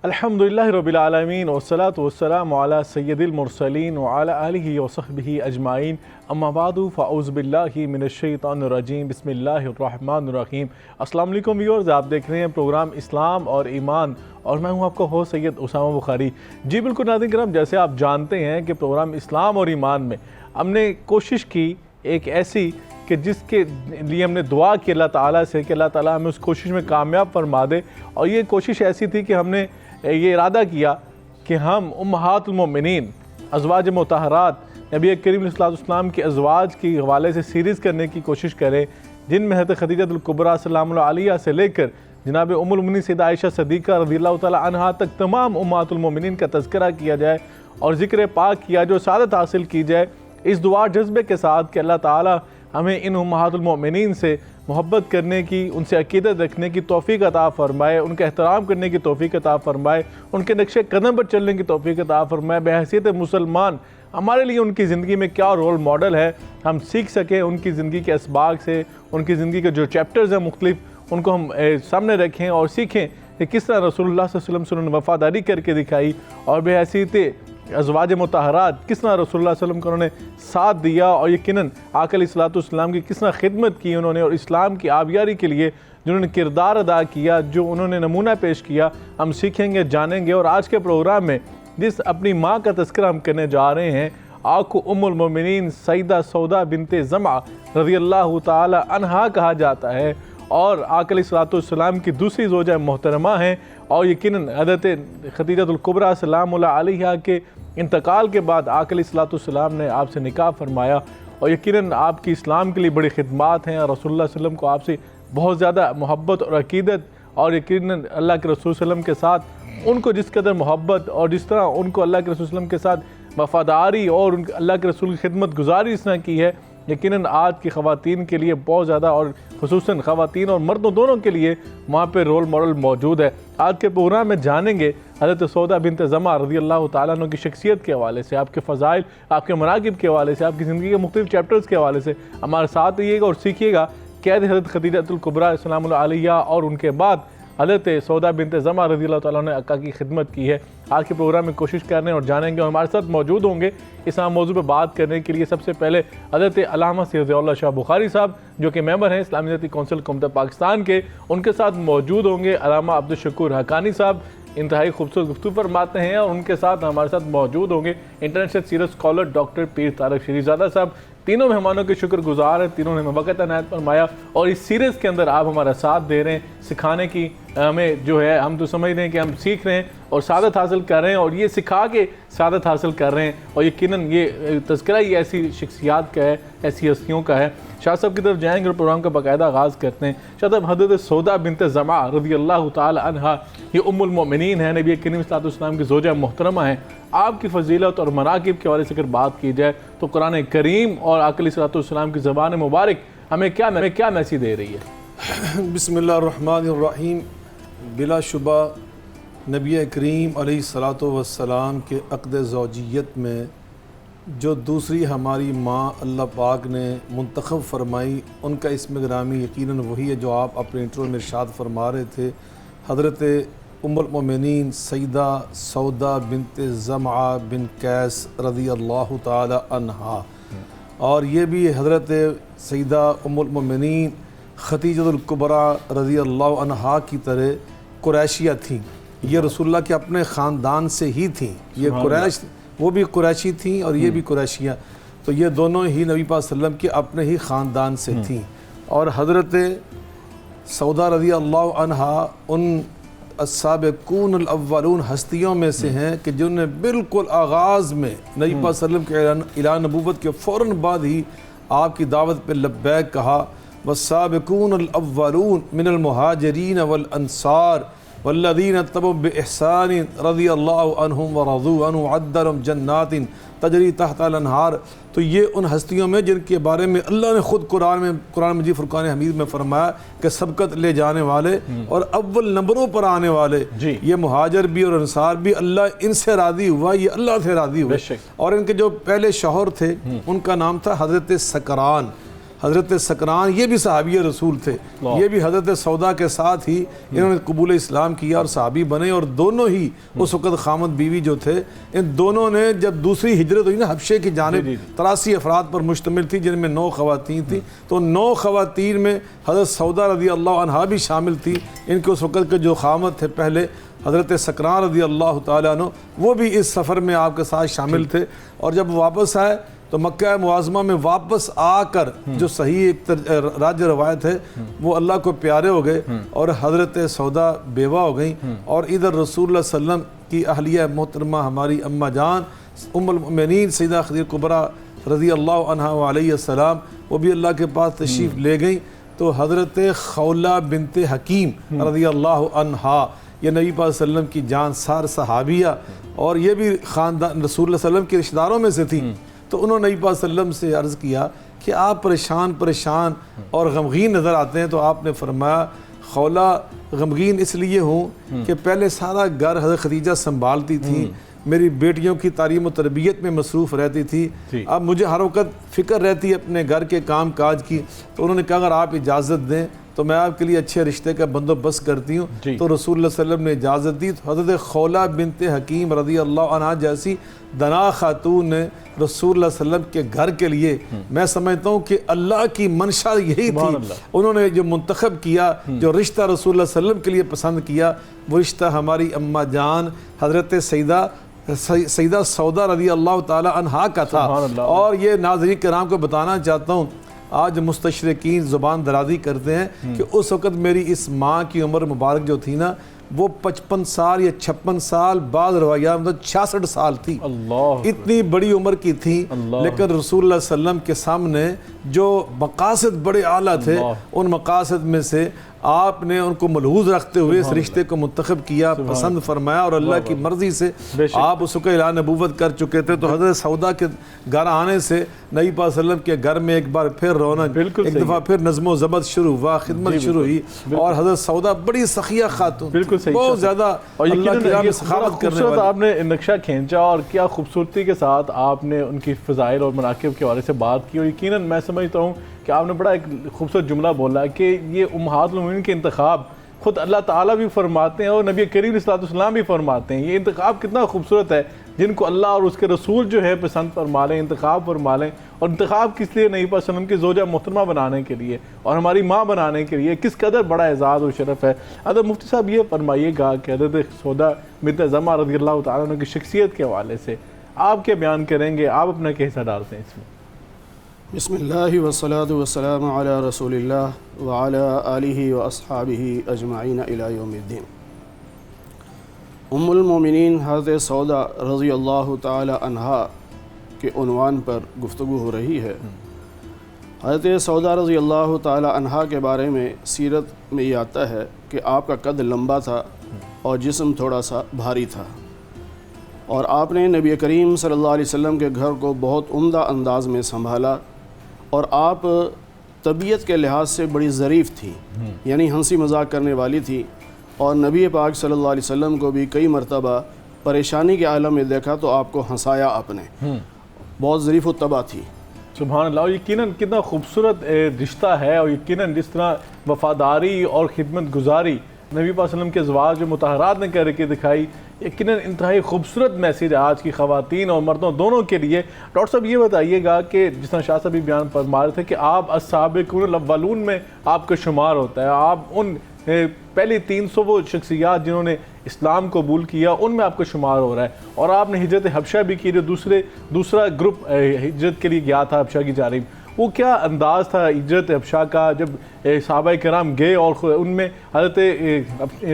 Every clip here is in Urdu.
الحمدللہ رب العالمین والصلاة والسلام علی سید المرسلین وعلی آلہ وصحبہ اجمعین اما بعد فاعوذ باللہ من الشیطان الرجیم بسم اللہ الرحمن الرحیم۔ السلام علیکم ویورز، آپ دیکھ رہے ہیں پروگرام اسلام اور ایمان اور میں ہوں آپ کا ہوسٹ سید اسامہ بخاری۔ جی بالکل ناظرین کرام، جیسے آپ جانتے ہیں کہ پروگرام اسلام اور ایمان میں ہم نے کوشش کی ایک ایسی کہ جس کے لیے ہم نے دعا کی اللہ تعالیٰ سے کہ اللہ تعالیٰ ہمیں اس کوشش میں کامیاب فرما دے، اور یہ کوشش ایسی تھی کہ ہم نے یہ ارادہ کیا کہ ہم امہات المؤمنین ازواج مطہرات نبی کریم صلی اللہ علیہ وسلم کے ازواج کی حوالے سے سیریز کرنے کی کوشش کریں، جن میں حضرت خدیجہ الکبریٰ سلام اللہ علیہا سے لے کر جناب ام المؤمنین سیدہ عائشہ صدیقہ رضی اللہ تعالی عنہا تک تمام امہات المؤمنین کا تذکرہ کیا جائے اور ذکر پاک کیا جو سعادت حاصل کی جائے، اس دعا جذبے کے ساتھ کہ اللہ تعالی ہمیں ان امہات المؤمنین سے محبت کرنے کی، ان سے عقیدت رکھنے کی توفیق عطا فرمائے، ان کا احترام کرنے کی توفیق عطا فرمائے، ان کے نقش قدم پر چلنے کی توفیق عطا فرمائے، بحیثیت مسلمان ہمارے لیے ان کی زندگی میں کیا رول ماڈل ہے ہم سیکھ سکیں، ان کی زندگی کے اسباق سے، ان کی زندگی کے جو چیپٹرز ہیں مختلف ان کو ہم سامنے رکھیں اور سیکھیں کہ کس طرح رسول اللہ صلی اللہ علیہ وسلم سے انہوں نے وفاداری کر کے دکھائی، اور بحیثیت ازواج مطہرات کس طرح رسول اللہ صلی اللہ علیہ وسلم کا انہوں نے ساتھ دیا، اور یقیناً آقا علیہ الصلوۃ والسلام کی کس طرح خدمت کی انہوں نے، اور اسلام کی آبیاری کے لیے جنہوں نے کردار ادا کیا، جو انہوں نے نمونہ پیش کیا، ہم سیکھیں گے، جانیں گے۔ اور آج کے پروگرام میں جس اپنی ماں کا تذکرہ ہم کرنے جا رہے ہیں، آپ کو ام المؤمنین سیدہ سودا بنت زمعہ رضی اللہ تعالی عنہا کہا جاتا ہے، اور آقا علیہ الصلوۃ والسلام کی دوسری زوجہ محترمہ ہیں، اور یقیناً حضرت خدیجہ الکبریٰ سلام اللہ علیہا کے انتقال کے بعد آقا علیہ الصلوۃ والسلام نے آپ سے نکاح فرمایا، اور یقیناً آپ کی اسلام کے لیے بڑی خدمات ہیں، اور رسول اللہ صلی اللہ علیہ وسلم کو آپ سے بہت زیادہ محبت اور عقیدت، اور یقیناً اللہ کے رسول صلی اللہ علیہ وسلم کے ساتھ ان کو جس قدر محبت اور جس طرح ان کو اللہ کے رسول صلی اللہ علیہ وسلم کے ساتھ وفاداری اور اللہ کے رسول کی خدمت گزاری اس طرح کی ہے، یقیناً آج کی خواتین کے لیے بہت زیادہ، اور خصوصاً خواتین اور مردوں دونوں کے لیے وہاں پہ رول ماڈل موجود ہے۔ آج کے پروگرام میں جانیں گے حضرت سودا بنت زمعہ رضی اللہ تعالیٰ عنہ کی شخصیت کے حوالے سے، آپ کے فضائل، آپ کے مناقب کے حوالے سے، آپ کی زندگی کے مختلف چیپٹرز کے حوالے سے ہمارے ساتھ رہیے گا اور سیکھیے گا کہ حضرت خدیجہ الکبریٰ سلام اللہ علیہا اور ان کے بعد حضرت سودا بنت زمعہ رضی اللہ تعالیٰ عنہ نے آقا کی خدمت کی ہے۔ آج کے پروگرام میں کوشش کر رہے ہیں اور جانیں گے، اور ہمارے ساتھ موجود ہوں گے اس موضوع پہ بات کرنے کے لیے سب سے پہلے حضرت علامہ سید ضیاء اللہ شاہ بخاری صاحب، جو کہ ممبر ہیں اسلامی ذاتی کونسل حکومت پاکستان کے، ان کے ساتھ موجود ہوں گے علامہ عبدالشکور حقانی صاحب، انتہائی خوبصورت گفتگو فرماتے ہیں، اور ان کے ساتھ ہمارے ساتھ موجود ہوں گے انٹرنیشنل سیریس اسکالر ڈاکٹر پیر طارق شریف زادہ صاحب۔ تینوں مہمانوں کے شکر گزار ہیں، تینوں نے ہمیں وقت عنایت فرمایا، اور اس سیریز کے اندر آپ ہمارا ساتھ دے رہے ہیں، سکھانے کی ہمیں جو ہے، ہم تو سمجھ رہے ہیں کہ ہم سیکھ رہے ہیں اور سعادت حاصل کر رہے ہیں، اور یہ سکھا کے سعادت حاصل کر رہے ہیں، اور یقیناً یہ تذکرہ ہی ایسی شخصیات کا ہے، ایسی ہستیوں کا ہے۔ شاہ صاحب کی طرف جائیں گے اور پروگرام کا باقاعدہ آغاز کرتے ہیں۔ شاہ صاحب، حضرت سودا بنت زمعہ رضی اللہ تعالی عنہا یہ ام المؤمنین ہیں، نبی کریم صلی اللہ علیہ وسلم کی زوجہ محترمہ ہیں۔ آپ کی فضیلت اور مناقب کے حوالے سے اگر بات کی جائے تو قرآن کریم اور آقا علیہ الصلوۃ والسلام کی زبان مبارک ہمیں کیا میسیج دے رہی ہے؟ بسم اللہ الرحمن الرحیم۔ بلا شبہ نبی کریم علیہ الصلوۃ والسلام کے عقد زوجیت میں جو دوسری ہماری ماں اللہ پاک نے منتخب فرمائی، ان کا اسم گرامی یقیناً وہی ہے جو آپ اپنے انٹرو میں ارشاد فرما رہے تھے، حضرت ام المؤمنین سیدہ سودا بنت زمعہ بن قیس رضی اللہ تعالی عنہا، اور یہ بھی حضرت سیدہ ام المؤمنین خدیجہ الکبریٰ رضی اللہ عنہا کی طرح قریشیہ تھیں، یہ رسول اللہ کے اپنے خاندان سے ہی تھیں، یہ قریش، وہ بھی قریشی تھیں اور یہ بھی قریشیہ، تو یہ دونوں ہی نبی پاک صلی اللہ علیہ وسلم کے اپنے ہی خاندان سے تھیں، اور حضرت سودا رضی اللہ عنہا ان السابقون الاولون ہستیوں میں سے ہیں کہ جنہوں نے بالکل آغاز میں نبی پاک صلی اللہ علیہ وسلم کے اعلان نبوت کے فوراً بعد ہی آپ کی دعوت پہ لبیک کہا، والسابقون الاولون من المہاجرین والانصار والذین اتبعوا بإحسان رضی اللہ عنہم ورضوا عنہ وأعد لهم جنات تجری تحت الانہار، تو یہ ان ہستیوں میں جن کے بارے میں اللہ نے خود قرآن مجید فرقان حمید میں فرمایا کہ سبقت لے جانے والے اور اول نمبروں پر آنے والے یہ مہاجر بھی اور انصار بھی، اللہ ان سے راضی ہوا، یہ اللہ سے راضی ہوئے، اور ان کے جو پہلے شوہر تھے ان کا نام تھا حضرت سکران، حضرت سکران یہ بھی صحابی رسول تھے، یہ بھی حضرت سودا کے ساتھ ہی انہوں نے قبول اسلام کیا اور صحابی بنے، اور دونوں ہی اس وقت خامد بیوی جو تھے، ان دونوں نے جب دوسری ہجرت ہوئی نا حبشے کی جانب، 83 افراد پر مشتمل تھی جن میں 9 خواتین تھیں، تو 9 خواتین میں حضرت سودا رضی اللہ عنہا بھی شامل تھی۔ ان کے اس وقت کے جو خامد تھے پہلے حضرت سکران رضی اللہ تعالیٰ عنہ، وہ بھی اس سفر میں آپ کے ساتھ شامل تھے، اور جب واپس آئے تو مکہ معظمہ میں واپس آ کر جو صحیح ایک راج روایت ہے وہ اللہ کو پیارے ہو گئے، اور حضرت سودا بیوہ ہو گئیں، اور ادھر رسول اللہ صلی اللہ علیہ وسلم کی اہلیہ محترمہ ہماری اماں جان ام المؤمنین سیدہ خدیجہ کبریٰ رضی اللہ عنہا علیہ السلام، وہ بھی اللہ کے پاس تشریف لے گئیں، تو حضرت خولہ بنت حکیم رضی اللہ عنہا، یہ نبی پاک صلی اللہ علیہ وسلم کی جان سار صحابیہ، اور یہ بھی خاندان رسول اللہ صلی اللہ علیہ وسلم کے رشتہ داروں میں سے تھیں، تو انہوں نے نبی پاک صلی اللہ علیہ وسلم سے عرض کیا کہ آپ پریشان اور غمگین نظر آتے ہیں، تو آپ نے فرمایا خولہ غمگین اس لیے ہوں کہ پہلے سارا گھر حضرت خدیجہ سنبھالتی تھی، میری بیٹیوں کی تعلیم و تربیت میں مصروف رہتی تھی، اب مجھے ہر وقت فکر رہتی ہے اپنے گھر کے کام کاج کی، تو انہوں نے کہا اگر آپ اجازت دیں تو میں آپ کے لیے اچھے رشتے کا بندوبست کرتی ہوں، تو رسول اللہ صلی اللہ علیہ وسلم نے اجازت دی، تو حضرت خولہ بنت حکیم رضی اللہ عنہ جیسی دنا خاتون نے رسول اللہ صلی اللہ علیہ وسلم کے گھر کے لیے، میں سمجھتا ہوں کہ اللہ کی منشا یہی تھی، انہوں نے جو منتخب کیا، جو رشتہ رسول اللہ صلی اللہ علیہ وسلم کے لیے پسند کیا، وہ رشتہ ہماری اماں جان حضرت سیدہ سودا رضی اللہ تعالی عنہا کا تھا۔ اور یہ ناظرین کرام کو بتانا چاہتا ہوں، آج مستشرقین زبان درازی کرتے ہیں کہ اس وقت میری اس ماں کی عمر مبارک جو تھی نا وہ 55 سال یا 56 سال، بعض روایات میں 66 سال تھی، اتنی بڑی عمر کی تھی، لیکن رسول اللہ صلی اللہ علیہ وسلم کے سامنے جو مقاصد بڑے اعلیٰ تھے، ان مقاصد میں سے آپ نے ان کو ملحوظ رکھتے ہوئے اس رشتے کو منتخب کیا، پسند فرمایا، اور اللہ کی مرضی سے آپ اس کو اعلان نبوت کر چکے تھے، تو حضرت سودا کے گھر آنے سے نبی پاک صلی اللہ علیہ وسلم کے گھر میں ایک بار پھر رونق، ایک دفعہ پھر نظم و ضبط شروع ہوا، خدمت شروع ہوئی، اور حضرت سودا بڑی سخیہ خاتون، بہت زیادہ اللہ کی راہ میں سخاوت کرنے والی۔ آپ نے نقشہ کھینچا اور کیا خوبصورتی کے ساتھ آپ نے ان کی فضائل اور مناقب کے حوالے سے بات کی، اور یقیناً میں سمجھتا ہوں کہ آپ نے بڑا ایک خوبصورت جملہ بولا کہ یہ امہات المومنین کے انتخاب خود اللہ تعالیٰ بھی فرماتے ہیں اور نبی کریم صلی اللہ علیہ وسلم بھی فرماتے ہیں، یہ انتخاب کتنا خوبصورت ہے، جن کو اللہ اور اس کے رسول جو ہے پسند فرما لیں، انتخاب فرما لیں، اور انتخاب کس لیے نبی پاک صلی اللہ علیہ وسلم کی زوجہ محترمہ بنانے کے لیے اور ہماری ماں بنانے کے لیے، کس قدر بڑا اعزاز و شرف ہے۔ حضرت مفتی صاحب یہ فرمائیے گا کہ حضرت سودا بنت زمعہ رضی اللہ تعالیٰ عنہ کی شخصیت کے حوالے سے آپ کیا بیان کریں گے، آپ اپنا کیا حصہ ڈالتے ہیں اس میں؟ بسم اللہ والصلاة والسلام علی رسول اللہ وعلی آلہ واصحابہ اجمعین الی یوم الدین۔ ام المومنین حضرت سودا رضی اللہ تعالی عنہا کے عنوان پر گفتگو ہو رہی ہے۔ حضرت سودا رضی اللہ تعالی عنہا کے بارے میں سیرت میں یہ آتا ہے کہ آپ کا قد لمبا تھا اور جسم تھوڑا سا بھاری تھا، اور آپ نے نبی کریم صلی اللہ علیہ وسلم کے گھر کو بہت عمدہ انداز میں سنبھالا، اور آپ طبیعت کے لحاظ سے بڑی ظریف تھی، یعنی ہنسی مذاق کرنے والی تھی، اور نبی پاک صلی اللہ علیہ وسلم کو بھی کئی مرتبہ پریشانی کے عالم میں دیکھا تو آپ کو ہنسایا آپ نے، بہت ظریف و طبع تھی۔ سبحان اللہ، اور یقیناً کتنا خوبصورت رشتہ ہے، اور یقیناً جس طرح وفاداری اور خدمت گزاری نبی پاک صلی اللہ علیہ وسلم کے ازواج جو مطہرات نے کر کے دکھائی، یقیناً انتہائی خوبصورت میسیج آج کی خواتین اور مردوں دونوں کے لیے۔ ڈاکٹر صاحب یہ بتائیے گا کہ جس طرح شاہ صاحب بھی بیان فرما رہے تھے کہ آپ السابقون الاولون میں آپ کا شمار ہوتا ہے، آپ ان پہلی 300 وہ شخصیات جنہوں نے اسلام قبول کیا ان میں آپ کا شمار ہو رہا ہے، اور آپ نے ہجرت حبشہ بھی کی، جو دوسرا گروپ ہجرت کے لیے گیا تھا حبشہ کی جانب، وہ کیا انداز تھا ہجرت حبشہ کا جب صحابہ کرام گئے، اور ان میں حضرت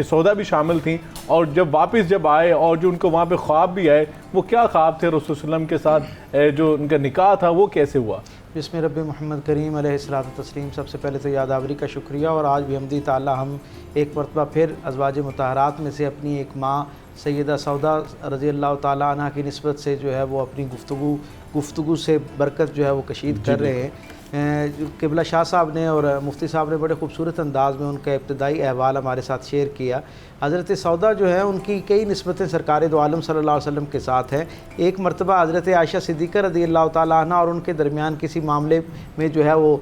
سودا بھی شامل تھیں، اور جب واپس آئے اور جو ان کو وہاں پہ خواب بھی آئے، وہ کیا خواب تھے رسول صلی اللہ علیہ وسلم کے ساتھ جو ان کا نکاح تھا وہ کیسے ہوا؟ بسم رب محمد کریم علیہ الصلوۃ والتسلیم۔ سب سے پہلے تو یادآوری کا شکریہ، اور آج بھی حمدی تعالیٰ ہم ایک مرتبہ پھر ازواج مطہرات میں سے اپنی ایک ماں سیدہ سودا رضی اللہ تعالیٰ عنہ کی نسبت سے جو ہے وہ اپنی گفتگو سے برکت جو ہے وہ کشید کر رہے ہیں۔ قبلہ شاہ صاحب نے اور مفتی صاحب نے بڑے خوبصورت انداز میں ان کا ابتدائی احوال ہمارے ساتھ شیئر کیا۔ حضرت سودا جو ہے ان کی کئی نسبتیں سرکار دو عالم صلی اللہ علیہ وسلم کے ساتھ ہیں۔ ایک مرتبہ حضرت عائشہ صدیقہ رضی اللہ تعالیٰ عنہ اور ان کے درمیان کسی معاملے میں جو ہے وہ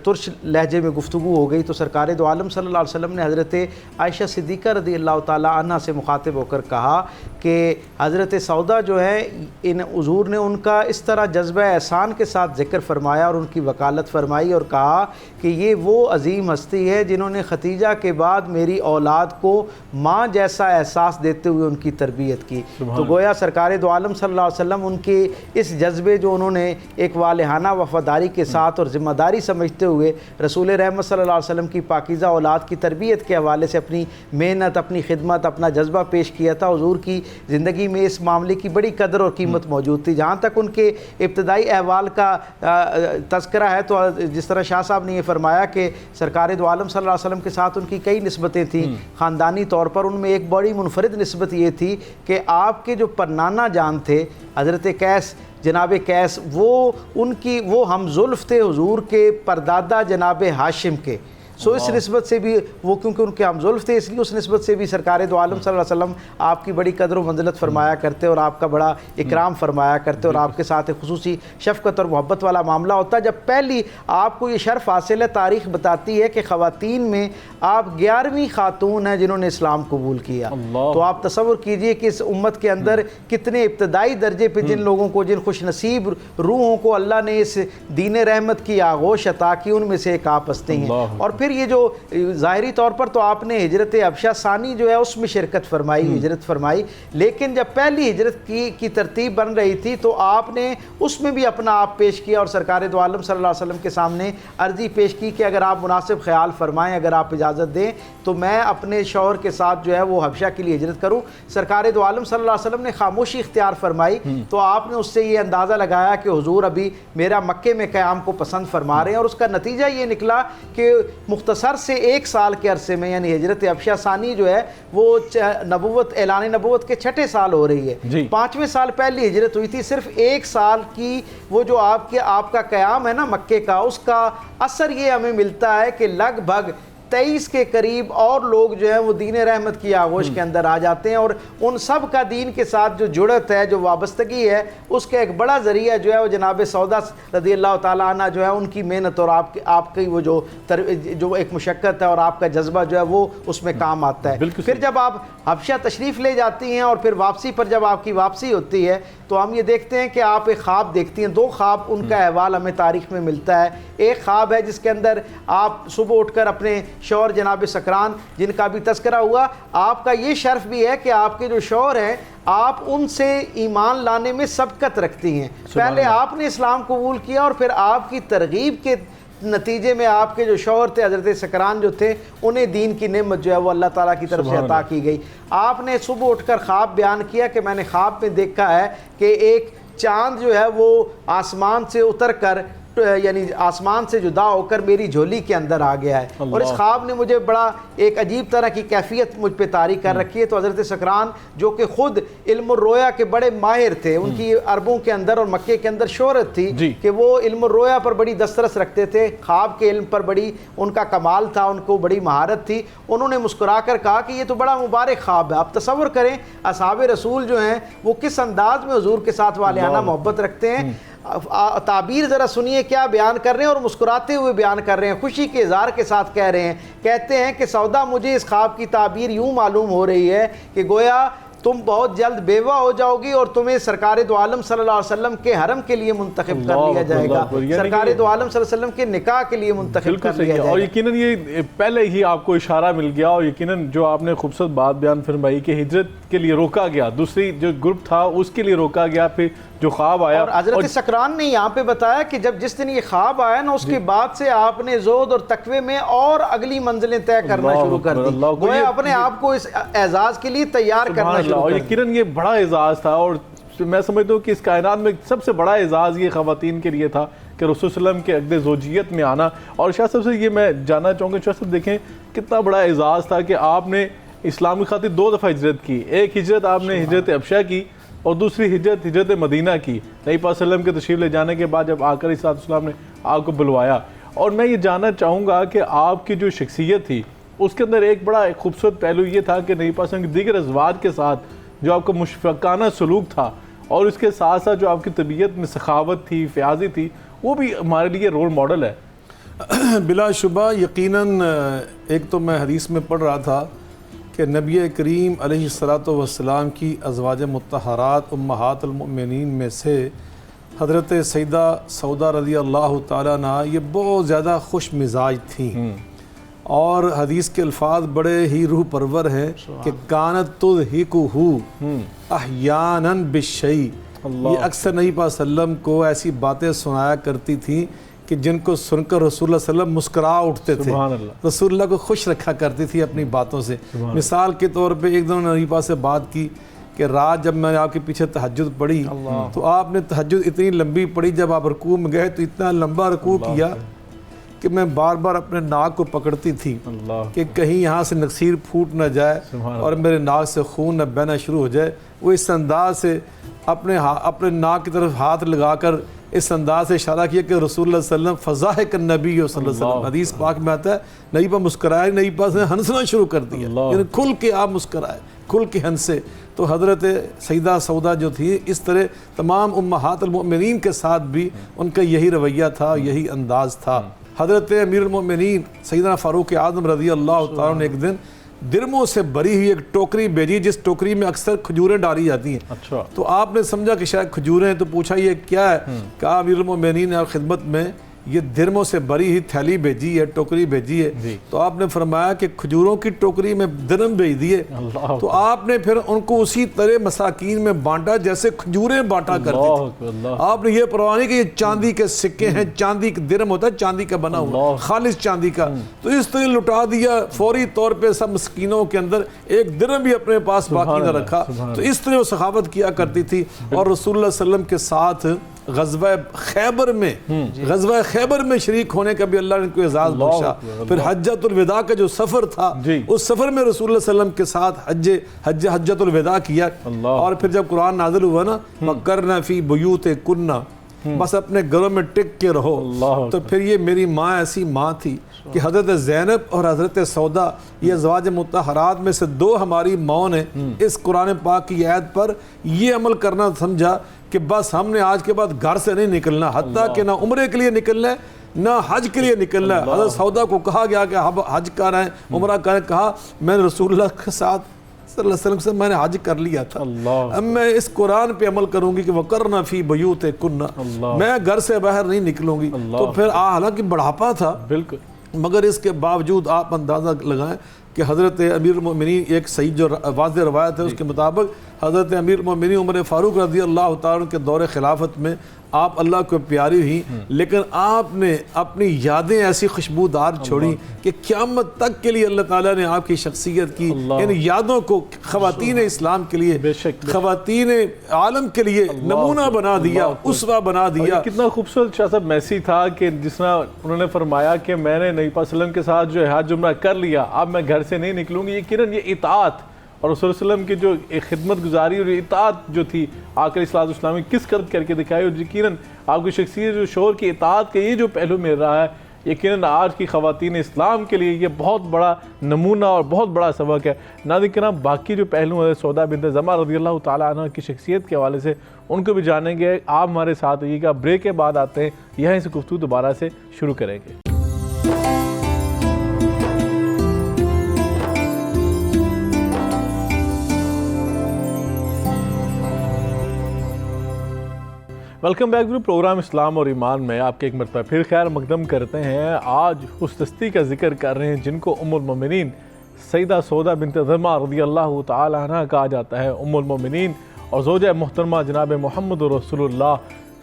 ترش لہجے میں گفتگو ہو گئی، تو سرکار دو عالم صلی اللہ علیہ وسلم نے حضرت عائشہ صدیقہ رضی اللہ تعالیٰ عنہ سے مخاطب ہو کر کہا کہ حضرت سودا جو ہے ان حضور نے ان کا اس طرح جذبہ احسان کے ساتھ ذکر فرمایا اور ان کی وکالت فرمائی اور کہا کہ یہ وہ عظیم ہستی ہے جنہوں نے ختیجہ کے بعد میری اولاد کو ماں جیسا احساس دیتے ہوئے ان کی تربیت کی۔ تو گویا سرکار دو عالم صلی اللہ علیہ وسلم ان کے اس جذبے جو انہوں نے ایک والہانہ وفاداری کے ساتھ اور ذمہ داری سمجھتے ہوئے رسول رحمت صلی اللہ علیہ وسلم کی پاکیزہ اولاد کی تربیت کے حوالے سے اپنی محنت، اپنی خدمت، اپنا جذبہ پیش کیا تھا، حضور کی زندگی میں اس معاملے کی بڑی قدر اور قیمت موجود تھی۔ جہاں تک ان کے ابتدائی احوال کا تذکرہ ہے تو جس طرح شاہ صاحب نے یہ فرمایا کہ سرکار دو عالم صلی اللہ علیہ وسلم کے ساتھ ان کی کئی نسبتیں تھیں خاندانی طور پر، ان میں ایک بڑی منفرد نسبت یہ تھی کہ آپ کے جو پرنانا جان تھے حضرت قیس، جناب قیس، وہ ہم زلف تھے حضور کے پردادا جناب ہاشم کے۔ سو اس نسبت سے بھی وہ کیونکہ ان کے ہم زلف تھے اس لیے اس نسبت سے بھی سرکار دو عالم صلی اللہ علیہ وسلم آپ کی بڑی قدر و منزلت فرمایا کرتے اور آپ کا بڑا اکرام فرمایا کرتے اور آپ کے ساتھ ایک خصوصی شفقت اور محبت والا معاملہ ہوتا ہے۔ جب پہلی آپ کو یہ شرف حاصل ہے، تاریخ بتاتی ہے کہ خواتین میں آپ 11ویں خاتون ہیں جنہوں نے اسلام قبول کیا۔ تو آپ تصور کیجئے کہ اس امت کے اندر کتنے ابتدائی درجے پہ جن لوگوں کو، جن خوش نصیب روحوں کو اللہ نے اس دین رحمت کی آغوش عطا کی، ان میں سے ایک آپ ہستی ہیں۔ اور پھر یہ جو ظاہری طور پر تو آپ نے ہجرت حبشہ ثانی جو ہے اس میں شرکت فرمائی، ہجرت فرمائی، لیکن جب پہلی ہجرت کی ترتیب بن رہی تھی تو آپ نے اس میں بھی اپنا آپ پیش کیا اور سرکار دو عالم صلی اللہ علیہ وسلم کے سامنے عرضی پیش کی کہ اگر آپ مناسب خیال فرمائیں، اگر آپ اجازت دیں تو میں اپنے شوہر کے ساتھ جو ہے وہ حبشہ کے لیے ہجرت کروں۔ سرکار دو عالم صلی اللہ علیہ وسلم نے خاموشی اختیار فرمائی تو آپ نے اس سے یہ اندازہ لگایا کہ حضور ابھی میرا مکے میں قیام کو پسند فرما رہے ہیں، اور اس کا نتیجہ یہ نکلا کہ مختصر سے 1 سال کے عرصے میں یعنی ہجرت حبشہ ثانی جو ہے وہ نبوت، اعلان نبوت کے 6ٹھے سال ہو رہی ہے۔ 5ویں سال پہلی ہجرت ہوئی تھی، صرف 1 سال کی وہ جو آپ کا قیام ہے نا مکے کا، اس کا اثر یہ ہمیں ملتا ہے کہ لگ بھگ 23 کے قریب اور لوگ جو ہیں وہ دین رحمت کی آغوش کے اندر آ جاتے ہیں، اور ان سب کا دین کے ساتھ جو جڑت ہے، جو وابستگی ہے، اس کا ایک بڑا ذریعہ جو ہے وہ جناب سودا رضی اللہ تعالیٰ عنہ جو ہے ان کی محنت اور آپ کی وہ جو ایک مشقت ہے اور آپ کا جذبہ جو ہے وہ اس میں کام آتا ہے۔ پھر جب آپ حبشہ تشریف لے جاتی ہیں اور پھر واپسی پر جب آپ کی واپسی ہوتی ہے تو ہم یہ دیکھتے ہیں کہ آپ ایک خواب دیکھتی ہیں۔ 2 خواب ان کا احوال ہمیں تاریخ میں ملتا ہے۔ ایک خواب ہے جس کے اندر آپ صبح اٹھ کر اپنے شوہر جناب سکران جن کا بھی تذکرہ ہوا، آپ کا یہ شرف بھی ہے کہ آپ کے جو شوہر ہیں آپ ان سے ایمان لانے میں سبقت رکھتی ہیں۔ پہلے آپ نے اسلام قبول کیا اور پھر آپ کی ترغیب کے نتیجے میں آپ کے جو شوہر تھے حضرت سکران جو تھے انہیں دین کی نعمت جو ہے وہ اللہ تعالیٰ کی طرف سے عطا کی گئی۔ آپ نے صبح اٹھ کر خواب بیان کیا کہ میں نے خواب میں دیکھا ہے کہ ایک چاند جو ہے وہ آسمان سے اتر کر یعنی آسمان سے جدا ہو کر میری جھولی کے اندر آ گیا ہے، اور اس خواب نے مجھے بڑا ایک عجیب طرح کی کیفیت مجھ پہ طاری کر رکھی ہے۔ تو حضرت سکران جو کہ خود علم الرویا کے بڑے ماہر تھے، ان کی عربوں کے اندر اور مکے کے اندر شہرت تھی کہ وہ علم الرویا پر بڑی دسترس رکھتے تھے، خواب کے علم پر بڑی ان کا کمال تھا، ان کو بڑی مہارت تھی۔ انہوں نے مسکرا کر کہا کہ یہ تو بڑا مبارک خواب ہے۔ آپ تصور کریں اصحاب رسول جو ہیں وہ کس انداز میں حضور کے ساتھ والہانہ محبت رکھتے ہیں۔ تعبیر ذرا سنیے کیا بیان کر رہے ہیں، اور مسکراتے ہوئے بیان کر رہے ہیں، خوشی کے اظہار کے ساتھ کہہ رہے ہیں۔ کہتے ہیں کہ سودا مجھے اس خواب کی تعبیر یوں معلوم ہو رہی ہے کہ گویا تم بہت جلد بیوہ ہو جاؤ گی اور تمہیں سرکار دو عالم صلی اللہ علیہ وسلم کے حرم کے لیے منتخب کر لیا جائے گا، سرکار دو عالم صلی اللہ علیہ وسلم کے نکاح کے لیے منتخب کر لیا جائے گا۔ اور یقیناً یہ پہلے ہی آپ کو اشارہ مل گیا، اور یقیناً جو آپ نے خوبصورت بات بیان فرمائی کہ ہجرت کے لیے روکا گیا، دوسری جو گروپ تھا اس کے لیے روکا گیا، پھر جو خواب آیا۔ اور حضرت سکران نے یہاں پہ بتایا کہ جس دن یہ خواب آیا نا اس کے بعد سے آپ نے زہد اور تقوی میں اور اگلی منزلیں طے کرنا شروع کر دی، گویا اپنے آپ کو اس اعزاز کے لیے تیار کرنا شروع کر دی۔ یقیناً یہ بڑا اعزاز تھا، اور میں سمجھتا ہوں کہ اس کائنات میں سب سے بڑا اعزاز یہ خواتین کے لیے تھا کہ رسول صلی اللہ علیہ وسلم کے عقد زوجیت میں آنا۔ اور شاہ صاحب سے یہ میں جاننا چاہوں گا، شاہ صاحب دیکھیں کتنا بڑا اعزاز تھا کہ آپ نے اسلام کی خاطر 2 دفعہ ہجرت کی۔ ایک ہجرت آپ نے ہجرت حبشہ کی، اور دوسری ہجرت مدینہ کی، نبی پاک صلی اللہ علیہ وسلم کے تشریف لے جانے کے بعد جب آقا علیہ السلام نے آپ کو بلوایا. اور میں یہ جاننا چاہوں گا کہ آپ کی جو شخصیت تھی اس کے اندر ایک بڑا خوبصورت پہلو یہ تھا کہ نبی پاک صلی اللہ علیہ وسلم کے دیگر ازواج کے ساتھ جو آپ کا مشفقانہ سلوک تھا، اور اس کے ساتھ ساتھ جو آپ کی طبیعت میں سخاوت تھی، فیاضی تھی، وہ بھی ہمارے لیے رول ماڈل ہے. بلا شبہ یقیناً ایک تو میں حدیث میں پڑھ رہا تھا کہ نبی کریم علیہ الصلاۃ والسلام کی ازواج مطہرات امہات المؤمنین میں سے حضرت سیدہ سودا رضی اللہ تعالیٰ عنہ یہ بہت زیادہ خوش مزاج تھیں، اور حدیث کے الفاظ بڑے ہی روح پرور ہیں کہ کانت تضحکہ احیانا بالشیء. یہ اکثر نبی پاک صلی اللہ علیہ وسلم کو ایسی باتیں سنایا کرتی تھیں کہ جن کو سن کر رسول اللہ صلی اللہ علیہ وسلم مسکرا اٹھتے تھے. رسول اللہ کو خوش رکھا کرتی تھی اپنی باتوں سے. مثال کے طور پہ ایک دن نبی پاک سے بات کی کہ رات جب میں نے آپ کے پیچھے تہجد پڑھی تو آپ نے تہجد اتنی لمبی پڑھی، جب آپ رکوع میں گئے تو اتنا لمبا رکوع کیا کہ میں بار بار اپنے ناک کو پکڑتی تھی کہ کہیں یہاں سے نکسیر پھوٹ نہ جائے اور میرے ناک سے خون نہ بہنا شروع ہو جائے. وہ اس انداز سے اپنے ناک کی طرف ہاتھ لگا کر اس انداز سے اشارہ کیا کہ رسول اللہ صلی اللہ علیہ وسلم فضاحک النبی صلی اللہ علیہ وسلم. حدیث پاک میں آتا ہے نبی پاک مسکرائے، نبی پاک نے ہنسنا شروع کر دیا، یعنی کھل کے آپ مسکرائے، کھل کے ہنسے. تو حضرت سیدہ سودا جو تھی اس طرح تمام امہات المؤمنین کے ساتھ بھی ان کا یہی رویہ تھا، یہی انداز تھا. حضرت امیر المؤمنین سیدنا فاروق اعظم رضی اللہ تعالیٰ نے ایک دن درموں سے بری ہوئی ایک ٹوکری بھیجی جس ٹوکری میں اکثر کھجوریں ڈالی جاتی ہیں. اچھا. تو آپ نے سمجھا کہ شاید کھجوریں، تو پوچھا یہ کیا ہے؟ کہا امیر المؤمنین نے خدمت میں یہ درموں سے بری ہوئی تھیلی بھیجی ہے، ٹوکری بھیجی ہے. تو آپ نے فرمایا کہ کھجوروں کی ٹوکری میں درم بھیج دیے. تو آپ نے پھر ان کو اسی طرح مساکین میں بانٹا جیسے کھجوریں بانٹا کرتے تھے. آپ نے یہ پرواہ نہیں کہ یہ چاندی کے سکے ہیں، چاندی کا درم ہوتا ہے چاندی کا بنا ہوا، خالص چاندی کا. تو اس طرح لٹا دیا فوری طور پہ سب مسکینوں کے اندر، ایک درم بھی اپنے پاس باقی نہ رکھا. تو اس طرح وہ سخاوت کیا کرتی تھی. اور رسول اللہ صلی اللہ علیہ وسلم کے ساتھ غزوہ خیبر میں شریک ہونے کا بھی اللہ نے کوئی اعزاز بخشا. پھر حجۃ الوداع کا جو سفر تھا اس سفر میں رسول اللہ صلی اللہ علیہ وسلم کے ساتھ حجۃ الوداع کیا. اور پھر جب قرآن نازل ہوا نا وَقَرْنَ فِي بُيُوتِكُنَّ، بس اپنے گھروں میں ٹک کے رہو. تو پھر یہ میری ماں ایسی ماں تھی کہ حضرت زینب اور حضرت سودا یہ ازواج مطہرات میں سے دو ہماری ماں نے اس قرآن پاک کی آیت پر یہ عمل کرنا سمجھا کہ بس ہم نے آج کے بعد گھر سے نہیں نکلنا، حتیٰ کہ نہ عمرے کے لیے نکلنا ہے نہ حج کے لیے نکلنا ہے. حضرت سودا کو کہا گیا کہ حج کر رہے ہیں، عمرہ کر رہے ہیں. کہا میں نے رسول اللہ کے ساتھ صلی اللہ علیہ وسلم سے میں نے حج کر لیا تھا، اب میں اس قرآن پہ عمل کروں گی کہ وَقَرْنَ فِي بُيُوتِكُنَّ، میں گھر سے باہر نہیں نکلوں گی. تو پھر حالانکہ بڑھاپا تھا بالکل، مگر اس کے باوجود آپ اندازہ لگائیں کہ حضرت امیر المؤمنین ایک صحیح جو واضح روایت ہے اس کے مطابق حضرت امیر المؤمنین عمر فاروق رضی اللہ تعالیٰ کے دور خلافت میں آپ اللہ کو پیاری ہوئی، لیکن آپ نے اپنی یادیں ایسی خوشبودار چھوڑی کہ قیامت تک کے لیے اللہ تعالیٰ نے آپ کی شخصیت کی ان یادوں کو خواتین اسلام کے لیے، خواتین عالم کے لیے نمونہ بنا دیا، اسوہ بنا دیا. کتنا خوبصورت شاہ صاحب میسی تھا کہ جس طرح انہوں نے فرمایا کہ میں نے نبی پاک صلی اللہ علیہ وسلم کے ساتھ جو حج عمرہ کر لیا، اب میں گھر سے نہیں نکلوں گی. یقیناً یہ اطاعت اور رسول اللہ علیہ وسلم کی جو ایک خدمت گزاری اور اطاعت جو تھی آقا علیہ السلام نے کس قدر کر کے دکھائی، اور یقیناً آپ کی شخصیت جو شوہر کی اطاعت کا یہ جو پہلو مل رہا ہے، یقیناً آج کی خواتین اسلام کے لیے یہ بہت بڑا نمونہ اور بہت بڑا سبق ہے. ناظرین کرام، باقی جو پہلو ہیں سودا بنت زمعہ رضی اللہ تعالیٰ عنہ کی شخصیت کے حوالے سے ان کو بھی جانیں گے. آپ ہمارے ساتھ رہیے گا، بریک کے بعد آتے ہیں، یہیں سے گفتگو دوبارہ سے شروع کریں گے. ویلکم بیک ٹو پروگرام اسلام اور ایمان میں آپ کے ایک مرتبہ پھر خیر مقدم کرتے ہیں. آج اس ہستی کا ذکر کر رہے ہیں جن کو ام المومنین سیدہ سودا بنت زمعہ رضی اللہ تعالی عنہ کہا جاتا ہے. ام المومنین اور زوجہ محترمہ جناب محمد رسول اللہ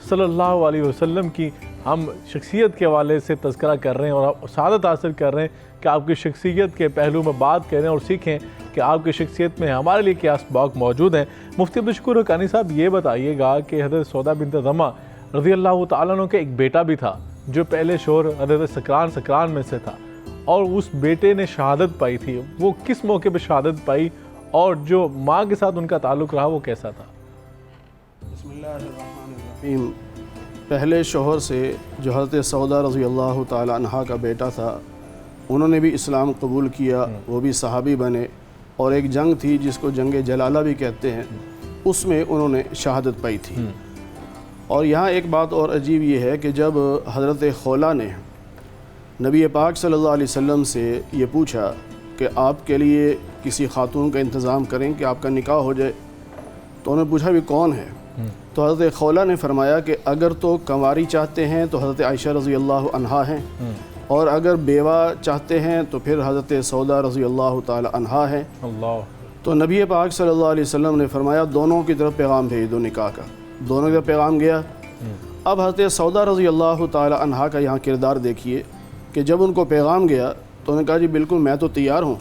صلی اللہ علیہ وسلم کی ہم شخصیت کے حوالے سے تذکرہ کر رہے ہیں اور سعادت حاصل کر رہے ہیں کہ آپ کی شخصیت کے پہلو میں بات کریں اور سیکھیں کہ آپ کی شخصیت میں ہمارے لیے کیا اسباق موجود ہیں. مفتی عبدالشکور حقانی صاحب یہ بتائیے گا کہ حضرت سودا بنت زمعہ رضی اللہ تعالیٰ عنہ کے ایک بیٹا بھی تھا جو پہلے شوہر حضرت سکران میں سے تھا، اور اس بیٹے نے شہادت پائی تھی. وہ کس موقع پہ شہادت پائی اور جو ماں کے ساتھ ان کا تعلق رہا وہ کیسا تھا؟ الرحیم، پہلے شوہر سے جو حضرت سودا رضی اللہ تعالی عنہا کا بیٹا تھا، انہوں نے بھی اسلام قبول کیا، وہ بھی صحابی بنے، اور ایک جنگ تھی جس کو جنگ جلالہ بھی کہتے ہیں، اس میں انہوں نے شہادت پائی تھی۔ اور یہاں ایک بات اور عجیب یہ ہے کہ جب حضرت خولہ نے نبی پاک صلی اللہ علیہ وسلم سے یہ پوچھا کہ آپ کے لیے کسی خاتون کا انتظام کریں کہ آپ کا نکاح ہو جائے، تو انہوں نے پوچھا بھی کون ہے؟ تو حضرت خولہ نے فرمایا کہ اگر تو کنواری چاہتے ہیں تو حضرت عائشہ رضی اللہ عنہا ہیں، اور اگر بیوہ چاہتے ہیں تو پھر حضرت سودا رضی اللہ تعالی عنہا ہیں۔ اللہ۔ تو نبی پاک صلی اللہ علیہ وسلم نے فرمایا دونوں کی طرف پیغام بھیج دو نکاح کا۔ دونوں کی طرف پیغام گیا۔ اب حضرت سودا رضی اللہ تعالی عنہا کا یہاں کردار دیکھیے کہ جب ان کو پیغام گیا تو انہوں نے کہا جی بالکل میں تو تیار ہوں،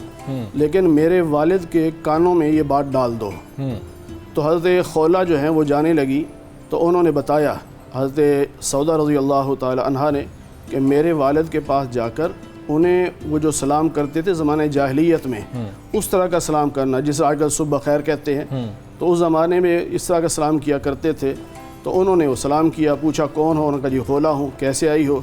لیکن میرے والد کے کانوں میں یہ بات ڈال دو۔ تو حضرت خولہ جو ہیں وہ جانے لگی، تو انہوں نے بتایا حضرت سودا رضی اللہ تعالی عنہا نے کہ میرے والد کے پاس جا کر انہیں وہ جو سلام کرتے تھے زمانہ جاہلیت میں، اس طرح کا سلام کرنا جسے آج کل صبح خیر کہتے ہیں، تو اس زمانے میں اس طرح کا سلام کیا کرتے تھے۔ تو انہوں نے وہ سلام کیا، پوچھا کون ہو؟ انہوں نے کہا جی خولہ ہوں۔ کیسے آئی ہو؟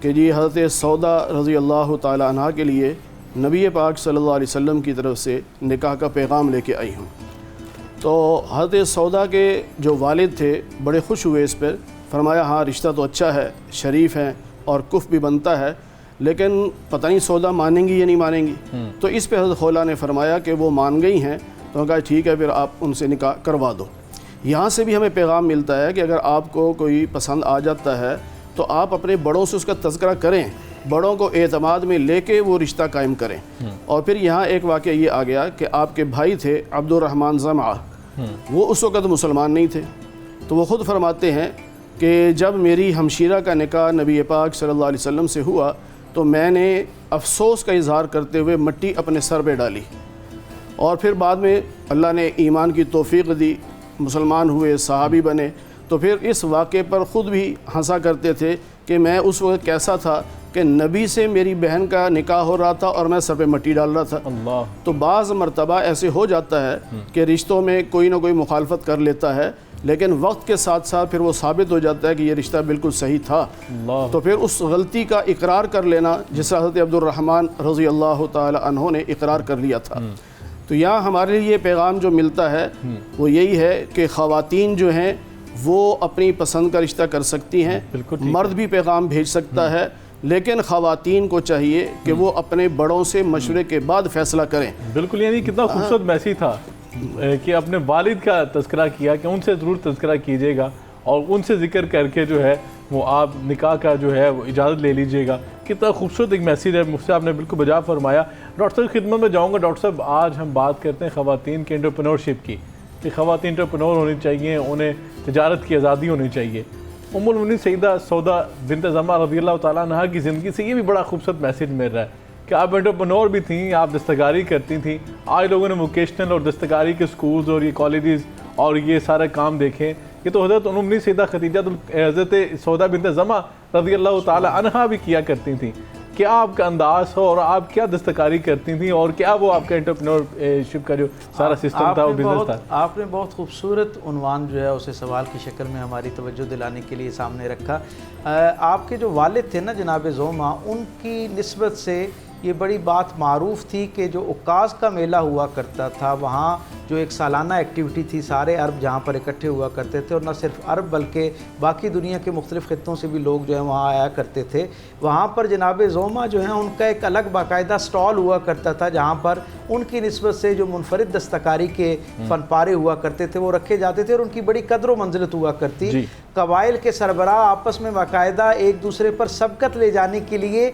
کہ جی حضرت سودا رضی اللہ تعالی عنہا کے لیے نبی پاک صلی اللہ علیہ وسلم کی طرف سے نکاح کا پیغام لے کے آئی ہوں۔ تو حضرت سودا کے جو والد تھے بڑے خوش ہوئے اس پر، فرمایا ہاں رشتہ تو اچھا ہے، شریف ہے اور کف بھی بنتا ہے، لیکن پتہ نہیں سودا مانیں گی یا نہیں مانیں گی۔ تو اس پہ حضرت خولہ نے فرمایا کہ وہ مان گئی ہیں، تو انہوں نے کہا ٹھیک ہے پھر آپ ان سے نکاح کروا دو۔ یہاں سے بھی ہمیں پیغام ملتا ہے کہ اگر آپ کو کوئی پسند آ جاتا ہے تو آپ اپنے بڑوں سے اس کا تذکرہ کریں، بڑوں کو اعتماد میں لے کے وہ رشتہ قائم کریں۔ اور پھر یہاں ایک واقعہ یہ آ گیا کہ آپ کے بھائی تھے عبد الرحمن زمعہ، وہ اس وقت مسلمان نہیں تھے، تو وہ خود فرماتے ہیں کہ جب میری ہمشیرہ کا نکاح نبی پاک صلی اللہ علیہ وسلم سے ہوا تو میں نے افسوس کا اظہار کرتے ہوئے مٹی اپنے سر پہ ڈالی، اور پھر بعد میں اللہ نے ایمان کی توفیق دی، مسلمان ہوئے، صحابی بنے۔ تو پھر اس واقعے پر خود بھی ہنسا کرتے تھے کہ میں اس وقت کیسا تھا کہ نبی سے میری بہن کا نکاح ہو رہا تھا اور میں سر پہ مٹی ڈال رہا تھا۔ اللہ۔ تو بعض مرتبہ ایسے ہو جاتا ہے کہ رشتوں میں کوئی نہ کوئی مخالفت کر لیتا ہے، لیکن وقت کے ساتھ ساتھ پھر وہ ثابت ہو جاتا ہے کہ یہ رشتہ بالکل صحیح تھا۔ اللہ۔ تو پھر اس غلطی کا اقرار کر لینا، جس حضرت عبد الرحمن رضی اللہ تعالی عنہ نے اقرار کر لیا تھا۔ تو یہاں ہمارے لیے یہ پیغام جو ملتا ہے وہ یہی ہے کہ خواتین جو ہیں وہ اپنی پسند کا رشتہ کر سکتی ہیں، مرد بھی پیغام بھیج سکتا ہے، لیکن خواتین کو چاہیے کہ وہ اپنے بڑوں سے مشورے کے بعد فیصلہ کریں۔ بالکل، یعنی کتنا خوبصورت میسیج تھا کہ اپنے والد کا تذکرہ کیا کہ ان سے ضرور تذکرہ کیجیے گا اور ان سے ذکر کر کے جو ہے وہ آپ نکاح کا جو ہے وہ اجازت لے لیجیے گا۔ کتنا خوبصورت ایک میسیج ہے، مفتی صاحب نے بالکل بجا فرمایا۔ ڈاکٹر صاحب خدمت میں جاؤں گا۔ ڈاکٹر صاحب آج ہم بات کرتے ہیں خواتین کے انٹرپرینورشپ کی، کہ خواتین انٹرپرینور ہونی چاہیے، انہیں تجارت کی آزادی ہونی چاہیے۔ ام المؤمنین سیدہ سودا بنت زمعہ رضی اللہ تعالیٰ عنہا کی زندگی سے یہ بھی بڑا خوبصورت میسیج مل رہا ہے کہ آپ انٹرپرینور بھی تھیں، آپ دستکاری کرتی تھیں۔ آج لوگوں نے ووکیشنل اور دستکاری کے سکولز اور یہ کالجز اور یہ سارے کام دیکھیں، یہ تو حضرت ام المؤمنین سیدہ خدیجہ حضرت سودا بنت زمعہ رضی اللہ تعالیٰ عنہا بھی کیا کرتی تھیں۔ کیا آپ کا انداز ہو اور آپ کیا دستکاری کرتی تھیں اور کیا وہ آپ کا انٹرپرینورشپ کا جو سارا سسٹم تھا وہ بزنس تھا؟ آپ نے بہت خوبصورت عنوان جو ہے اسے سوال کی شکل میں ہماری توجہ دلانے کے لیے سامنے رکھا۔ آپ کے جو والد تھے نا جناب زوما، ان کی نسبت سے یہ بڑی بات معروف تھی کہ جو عکاظ کا میلہ ہوا کرتا تھا، وہاں جو ایک سالانہ ایکٹیویٹی تھی، سارے عرب جہاں پر اکٹھے ہوا کرتے تھے، اور نہ صرف عرب بلکہ باقی دنیا کے مختلف خطوں سے بھی لوگ جو ہیں وہاں آیا کرتے تھے۔ وہاں پر جناب زوما جو ہیں ان کا ایک الگ باقاعدہ سٹال ہوا کرتا تھا، جہاں پر ان کی نسبت سے جو منفرد دستکاری کے فن پارے ہوا کرتے تھے وہ رکھے جاتے تھے، اور ان کی بڑی قدر و منزلت ہوا کرتی۔ قبائل کے سربراہ آپس میں باقاعدہ ایک دوسرے پر سبقت لے جانے کے لیے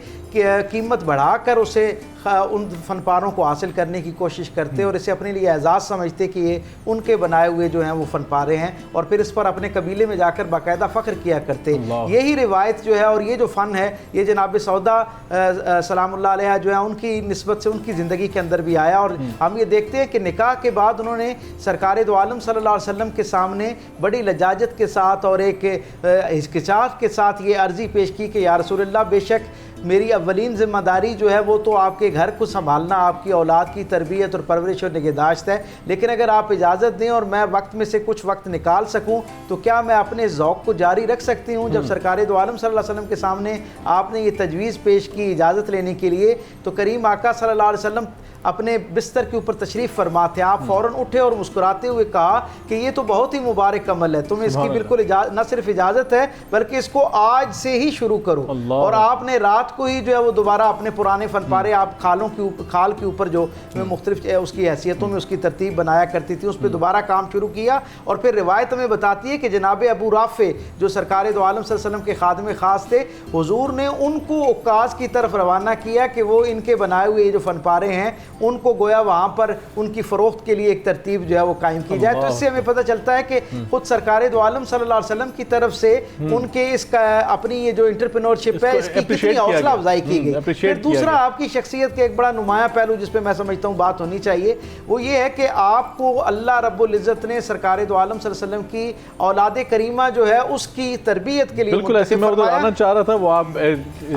قیمت بڑھا کر اسے ان فن پاروں کو حاصل کرنے کی کوشش کرتے اور اسے اپنے لیے اعزاز سمجھتے کہ یہ ان کے بنائے ہوئے جو ہیں وہ فن پارے ہیں، اور پھر اس پر اپنے قبیلے میں جا کر باقاعدہ فخر کیا کرتے۔ یہی روایت جو ہے اور یہ جو فن ہے یہ جناب سودا سلام اللہ علیہ جو ہے ان کی نسبت سے ان کی زندگی کے اندر بھی آیا، اور ہم یہ دیکھتے ہیں کہ نکاح کے بعد انہوں نے سرکار دو عالم صلی اللہ علیہ وسلم کے سامنے بڑی لجاجت کے ساتھ اور ایک ہچکچاہٹ کے ساتھ یہ عرضی پیش کی کہ یا رسول اللہ، بے شک میری اولین ذمہ داری جو ہے وہ تو آپ کے گھر کو سنبھالنا، آپ کی اولاد کی تربیت اور پرورش اور نگہداشت ہے، لیکن اگر آپ اجازت دیں اور میں وقت میں سے کچھ وقت نکال سکوں تو کیا میں اپنے ذوق کو جاری رکھ سکتی ہوں؟ جب سرکار دو عالم صلی اللہ علیہ وسلم کے سامنے آپ نے یہ تجویز پیش کی اجازت لینے کے لیے تو کریم آقا صلی اللہ علیہ وسلم اپنے بستر کے اوپر تشریف فرما تھے، آپ فوراً اٹھے اور مسکراتے ہوئے کہا کہ یہ تو بہت ہی مبارک عمل ہے، تمہیں اس کی بالکل نہ صرف اجازت ہے بلکہ اس کو آج سے ہی شروع کرو۔ اور آپ نے رات کو ہی جو ہے وہ دوبارہ اپنے پرانے فن پارے آپ کھال کے اوپر جو مختلف اس کی حیثیتوں میں اس کی ترتیب بنایا کرتی تھی، اس پہ دوبارہ کام شروع کیا۔ اور پھر روایت ہمیں بتاتی ہے کہ جناب ابو رافع جو سرکار دو عالم صلی اللہ علیہ وسلم کے خادم خاص تھے، حضور نے ان کو عکاظ کی طرف روانہ کیا کہ وہ ان کے بنائے ہوئے جو فن پارے ہیں ان کو گویا وہاں پر ان کی فروخت کے لیے ایک ترتیب جو ہے وہ قائم کی جائے۔ تو اس سے ہمیں پتہ چلتا ہے کہ خود سرکار دو عالم صلی اللہ علیہ وسلم کی طرف سے ان کے اس کا اپنی یہ جو انٹرپرینورشپ ہے اس کی کتنی حوصلہ افزائی کی گئی۔ پھر دوسرا آپ کی شخصیت کے ایک بڑا نمایاں پہلو جس پہ میں سمجھتا ہوں بات ہونی چاہیے وہ یہ ہے کہ آپ کو اللہ رب العزت نے سرکار دو عالم صلی اللہ علیہ وسلم کی اولاد کریمہ جو ہے اس کی تربیت کے لیے بالکل ایسے میں آنا چاہ رہا تھا وہ آپ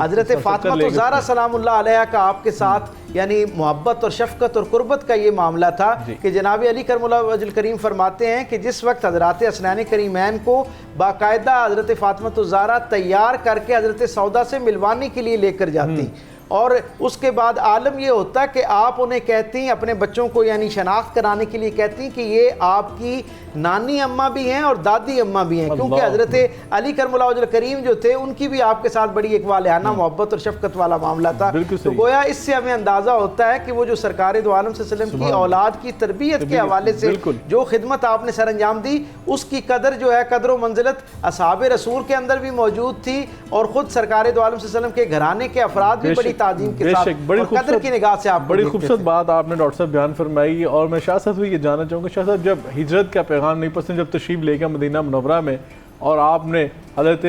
حضرت فاطمہ الزہرا سلام اللہ علیہ کا آپ کے ساتھ یعنی محبت اور شفقت اور قربت کا یہ معاملہ تھا کہ جناب علی کرم اللہ وجہ الکریم فرماتے ہیں کہ جس وقت حضرات حسنین کریمین کو باقاعدہ حضرت فاطمہ الزہرا تیار کر کے حضرت سودا سے ملوانے کے لیے لے کر جاتی اور اس کے بعد عالم یہ ہوتا کہ آپ انہیں کہتی ہیں اپنے بچوں کو یعنی شناخت کرانے کے لیے کہتی ہیں کہ یہ آپ کی نانی اماں بھی ہیں اور دادی اماں بھی ہیں، کیونکہ حضرت علی کرم اللہ وجہ الکریم جو تھے ان کی بھی آپ کے ساتھ بڑی ایک والہانہ محبت اور شفقت والا معاملہ تھا۔ تو گویا اس سے ہمیں اندازہ ہوتا ہے کہ وہ جو سرکار دو عالم صلی اللہ علیہ وسلم کی اولاد کی تربیت کے حوالے سے جو خدمت آپ نے سر انجام دی اس کی قدر جو ہے قدر و منزلت اصحاب رسول کے اندر بھی موجود تھی اور خود سرکار دو عالم صلی اللہ علیہ وسلم کے گھرانے کے افراد بھی بڑی تعظیم کے ساتھ اور قدر کی نگاہ سے آپ بڑی خوبصورت بات آپ نے ڈاکٹر صاحب بیان فرمائی۔ اور میں شاہ صاحب سے یہ جاننا چاہوں گا شاہ صاحب جب ہجرت کا پیغام نہیں پسند جب تشریف لے گیا مدینہ منورہ میں اور آپ نے حضرت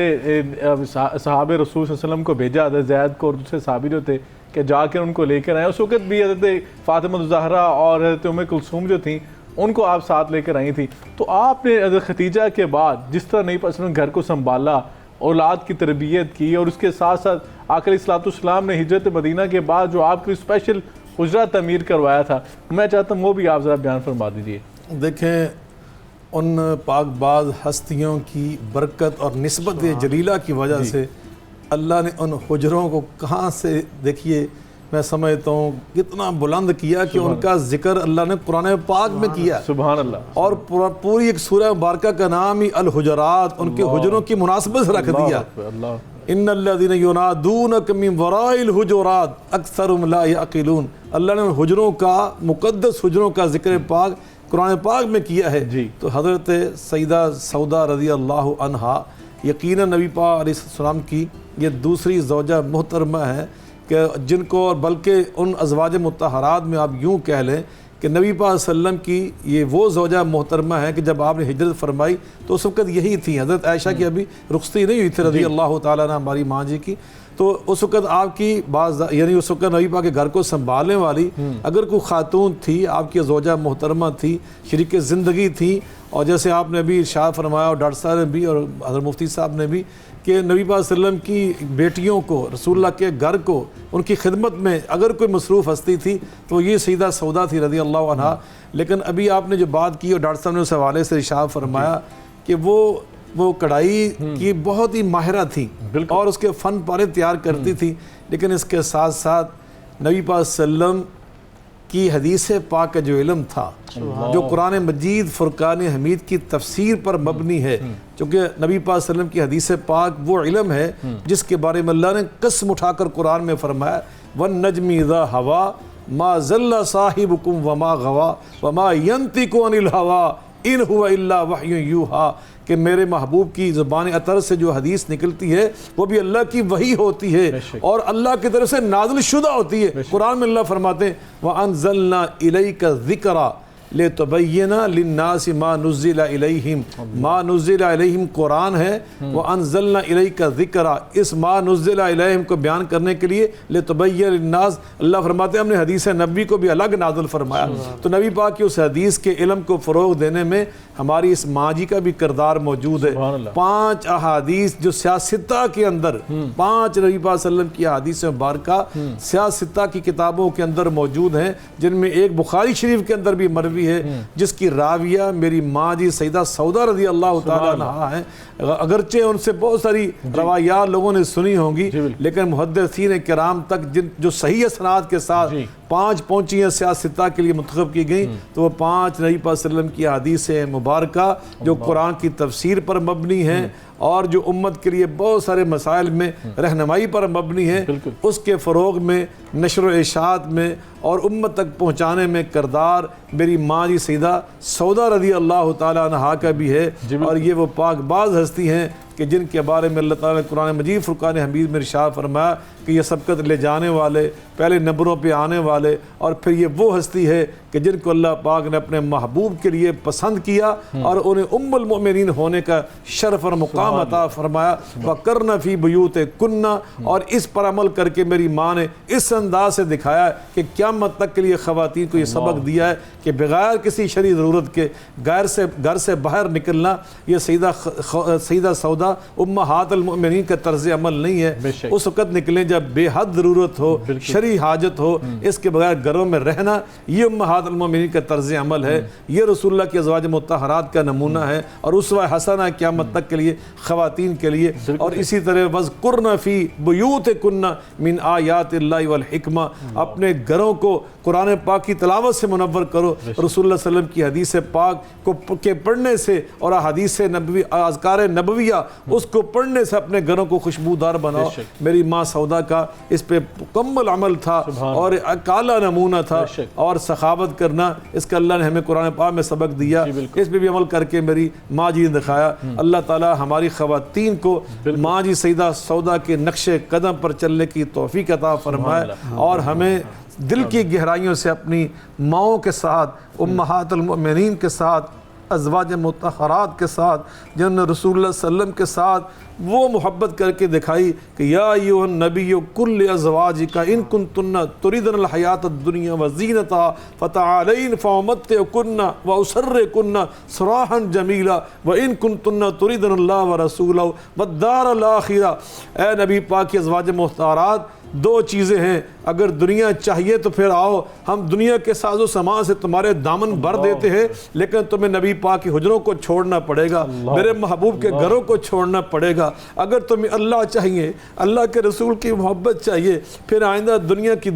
صحاب رسول صلی اللہ علیہ وسلم کو بھیجا حضرت زید کو اور دوسرے صحابی جو تھے کہ جا کر ان کو لے کر آئے، اس وقت بھی حضرت فاطمہ الزہرا اور حضرت ام کلثوم جو تھیں ان کو آپ ساتھ لے کر آئی تھی، تو آپ نے حضرت ختیجہ کے بعد جس طرح نبی پاک گھر کو سنبھالا، اولاد کی تربیت کی اور اس کے ساتھ ساتھ آقا علیہ السلام نے ہجرت مدینہ کے بعد جو آپ کو اسپیشل حجرہ تعمیر کروایا تھا، میں چاہتا ہوں وہ بھی آپ ذرا بیان فرما دیجیے۔ دیکھیں ان پاک باز ہستیوں کی برکت اور نسبت جلیلہ کی وجہ سے اللہ نے ان حجروں کو کہاں سے دیکھیے میں سمجھتا ہوں کتنا بلند کیا کہ ان کا ذکر اللہ نے قرآن پاک میں کیا سبحان اللہ، اور پوری ایک سورہ مبارکہ کا نام ہی الحجرات ان کے حجروں کی مناسبت سے رکھ دیا۔ ان الذین ینادونک من وراء الحجرات اکثرهم لا یعقلون، اللہ نے حجروں کا مقدس حجروں کا ذکر پاک قرآن پاک میں کیا ہے۔ تو حضرت سیدہ سودا رضی اللہ عنہا یقیناً نبی پاک علیہ السلام کی یہ دوسری زوجہ محترمہ ہے کہ جن کو اور بلکہ ان ازواج مطہرات میں آپ یوں کہہ لیں کہ نبی پاک صلی اللہ علیہ وسلم کی یہ وہ زوجہ محترمہ ہے کہ جب آپ نے ہجرت فرمائی تو اس وقت یہی تھی، حضرت عائشہ کی ابھی رخصتی نہیں ہوئی تھی رضی اللہ تعالیٰ عنہ ہماری ماں جی کی، تو اس وقت آپ کی بعض یعنی اس وقت نبی پاک کے گھر کو سنبھالنے والی اگر کوئی خاتون تھی آپ کی زوجہ محترمہ تھی، شریک زندگی تھی، اور جیسے آپ نے بھی ارشاد فرمایا اور ڈاکٹر صاحب نے بھی اور حضرت مفتی صاحب نے بھی کہ نبی پاک صلی اللہ علیہ وسلم کی بیٹیوں کو رسول اللہ کے گھر کو ان کی خدمت میں اگر کوئی مصروف ہستی تھی تو یہ سیدہ سودا تھی رضی اللہ عنہا۔ لیکن ابھی آپ نے جو بات کی اور ڈاکٹر صاحب نے اس حوالے سے ارشاد فرمایا کہ وہ کڑھائی کی بہت ہی ماہرہ تھی اور اس کے فن پارے تیار کرتی تھی، لیکن اس کے ساتھ ساتھ نبی پاک صلی اللہ علیہ وسلم کی حدیث پاک کا جو علم تھا جو قرآن مجید فرقان حمید کی تفسیر پر مبنی ہے، چونکہ نبی پاک صلی اللہ علیہ وسلم کی حدیث پاک وہ علم ہے جس کے بارے میں اللہ نے قسم اٹھا کر قرآن میں فرمایا وَالنَّجْمِ اِذَا هَوَى مَا ذَلَّ صَاحِبُكُمْ وَمَا غَوَى وَمَا يَنْطِقُ عَنِ الْهَوَى إِنْ هُوَ إِلَّا وَحْيٌ يُوحَىٰ کہ میرے محبوب کی زبان اطہر سے جو حدیث نکلتی ہے وہ بھی اللہ کی وحی ہوتی ہے اور اللہ کی طرف سے نازل شدہ ہوتی ہے۔ قرآن میں اللہ فرماتے ہیں وَأَنزَلْنَا إِلَيْكَ الذِّكْرَ لِتُبَيِّنَ لِلنَّاسِ مَا نُزِّلَ إِلَيْهِمْ مَا نُزِّلَ إِلَيْهِمْ قرآن ہے، وَأَنزَلْنَا إِلَيْكَ ذِكْرَ، اس مَا نُزِّلَ إِلَيْهِمْ کو بیان کرنے کے لیے لِتُبَيِّنَ لِلنَّاسِ، اللہ فرماتے ہیں ہم نے حدیث نبوی کو بھی الگ نازل فرمایا، تو نبی پاک کی اس حدیث کے علم کو فروغ دینے میں ہماری اس ماں جی کا بھی کردار موجود ہے۔ 5 احادیث جو سیاستہ کے اندر 5 نبی پاک صلی اللہ علیہ وسلم کی احادیث مبارکہ سیاستہ کی کتابوں کے اندر موجود ہیں، جن میں ایک بخاری شریف کے اندر بھی مروی ہے جس کی راویہ میری ماں جی سیدہ سودا رضی اللہ تعالیٰ عنہا ہیں۔ اگرچہ ان سے بہت ساری روایات لوگوں نے سنی ہوں گی، لیکن محدثین کرام تک جو صحیح اسناد کے ساتھ 5 پہنچی ہیں سیاستہ کے لیے منتخب کی گئی، تو وہ 5 نبی پاک صلی اللہ علیہ وسلم کی حدیث مبارکہ جو قرآن کی تفسیر پر مبنی ہیں اور جو امت کے لیے بہت سارے مسائل میں رہنمائی پر مبنی ہے، اس کے فروغ میں، نشر و اشاعت میں اور امت تک پہنچانے میں کردار میری ماں جی سیدہ سودا رضی اللہ تعالیٰ عنہا کا بھی ہے۔ اور یہ وہ پاک باز ہستی ہیں کہ جن کے بارے میں اللہ تعالیٰ نے قرآن مجید فرقان حمید میں ارشاد فرمایا کہ یہ سبقت لے جانے والے، پہلے نمبروں پہ آنے والے، اور پھر یہ وہ ہستی ہے کہ جن کو اللہ پاک نے اپنے محبوب کے لیے پسند کیا اور انہیں ام المؤمنین ہونے کا شرف اور مقام عطا فرمایا۔ وَقَرْنَ فِي بُيُوتِكُنَّ، اور اس پر عمل کر کے میری ماں نے اس انداز سے دکھایا کہ قیامت تک کے لیے خواتین کو یہ سبق دیا ہے کہ بغیر کسی شرعی ضرورت کے گھر سے باہر نکلنا یہ سیدہ سودا امہات المؤمنین کا طرز عمل نہیں ہے۔ اس وقت نکلیں جب بے حد ضرورت ہو، شرعی حاجت ہو، اس کے بغیر گھروں میں رہنا یہ امہات المؤمنین کا طرز عمل ہے، یہ رسول اللہ کی ازواج مطہرات کا نمونہ ہے اور اسوہ حسنہ قیامت تک کے لیے خواتین کے لیے۔ اور اسی طرح وَاذْكُرْنَ فِي بُيُوتِكُنَّ مِنْ آیَاتِ اللَّهِ وَالْحِکْمَةِ، اپنے گھروں کو قرآن پاک کی تلاوت سے منور کرو، رسول اللہ صلی اللہ علیہ وسلم کی حدیث پاک کو کے پڑھنے سے اور حدیث نبوی اذکار نبویہ اس کو پڑھنے سے اپنے گھروں کو خوشبودار بناؤ۔ میری ماں سودا کا اس پہ مکمل عمل تھا اور اعلیٰ نمونہ تھا، اور سخاوت کرنا اس کا اللہ نے ہمیں قرآن پاک میں سبق دیا، اس پہ بھی عمل کر کے میری ماں جی نے دکھایا۔ اللہ تعالی ہماری خواتین کو ماں جی سیدہ سودا کے نقش قدم پر چلنے کی توفیق عطا فرمائے، اور ہمیں دل کی گہرائیوں سے اپنی ماؤں کے ساتھ، امہات المؤمنین کے ساتھ، ازواج مطہرات کے ساتھ، جنہوں نے رسول اللہ صلی اللہ علیہ وسلم کے ساتھ وہ محبت کر کے دکھائی کہ یا ایھا النبی قل لازواجک ان کنتن تریدن الحیاۃ الدنیا وزینتها فتعالین فامتعکن واسرحکن سراحا جمیلا وان کنتن تریدن اللہ ورسولہ والدار الآخرہ۔ اے نبی پاک کی ازواج مطہرات، 2 چیزیں ہیں، اگر دنیا چاہیے تو پھر آؤ، ہم دنیا کے ساز و سامان سے تمہارے دامن بھر دیتے ہیں، لیکن تمہیں نبی پاک کی حجروں کو چھوڑنا پڑے گا، میرے محبوب کے گھروں کو چھوڑنا پڑے گا۔ اگر تمہیں اللہ چاہیے، اللہ کے رسول کی محبت چاہیے، پھر آئندہ دنیا کی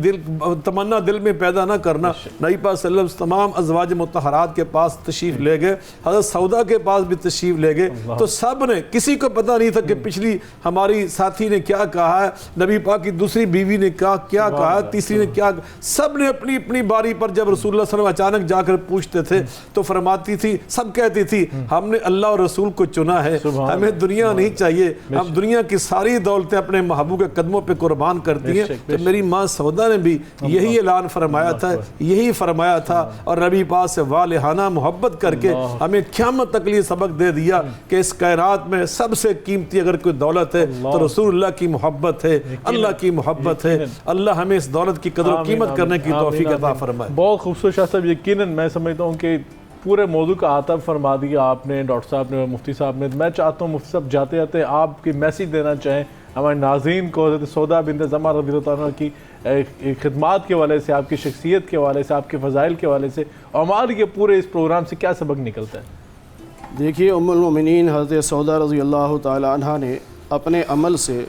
تمنا دل میں پیدا نہ کرنا۔ نبی پاک صلی اللہ علیہ وسلم تمام ازواج مطہرات کے پاس تشریف لے گئے، حضرت سودا کے پاس بھی تشریف لے گئے، تو سب نے، کسی کو پتہ نہیں تھا کہ پچھلی ہماری ساتھی نے کیا کہا ہے، نبی پاک کی دوسری بیوی نے کیا کہا، تیسری نے کیا، سب نے اپنی اپنی باری پر جب رسول اللہ صلی اللہ علیہ وسلم اچانک جا کر پوچھتے تھے تو فرماتی تھی، سب کہتی تھی ہم نے اللہ اور رسول کو چنا ہے، ہمیں دنیا نہیں چاہیے، ہم دنیا کی ساری دولتیں اپنے محبوب کے قدموں پہ قربان کرتی ہیں۔ تو میری ماں سودا نے بھی یہی اعلان فرمایا تھا، یہی فرمایا تھا، اور نبی پاک سے والہانہ محبت کر کے ہمیں قیامت تک لیے سبق دے دیا کہ اس کائنات میں سب سے قیمتی اگر کوئی دولت ہے تو رسول اللہ کی محبت ہے، اللہ کی محبت ہے۔ اللہ ہمیں اس دولت کی قدر و قیمت کرنے کی توفیق عطا فرمائے۔ بہت خوبصورت شاہ صاحب، یقیناً میں سمجھتا ہوں کہ پورے موضوع کا آتب فرما دیا آپ نے، ڈاکٹر صاحب نے، مفتی صاحب نے۔ میں چاہتا ہوں مفتی صاحب جاتے جاتے آپ کی میسیج دینا چاہیں ہمارے ناظرین کو، حضرت سودا بنت زمعہ رضی اللہ عنہا کی خدمات کے حوالے سے، آپ کی شخصیت کے حوالے سے، آپ کے فضائل کے حوالے سے، اور ہمارے کے پورے اس پروگرام سے کیا سبق نکلتا ہے؟ دیکھیے، ام المؤمنین حضرت سودا رضی اللہ تعالی عنہا نے اپنے عمل سے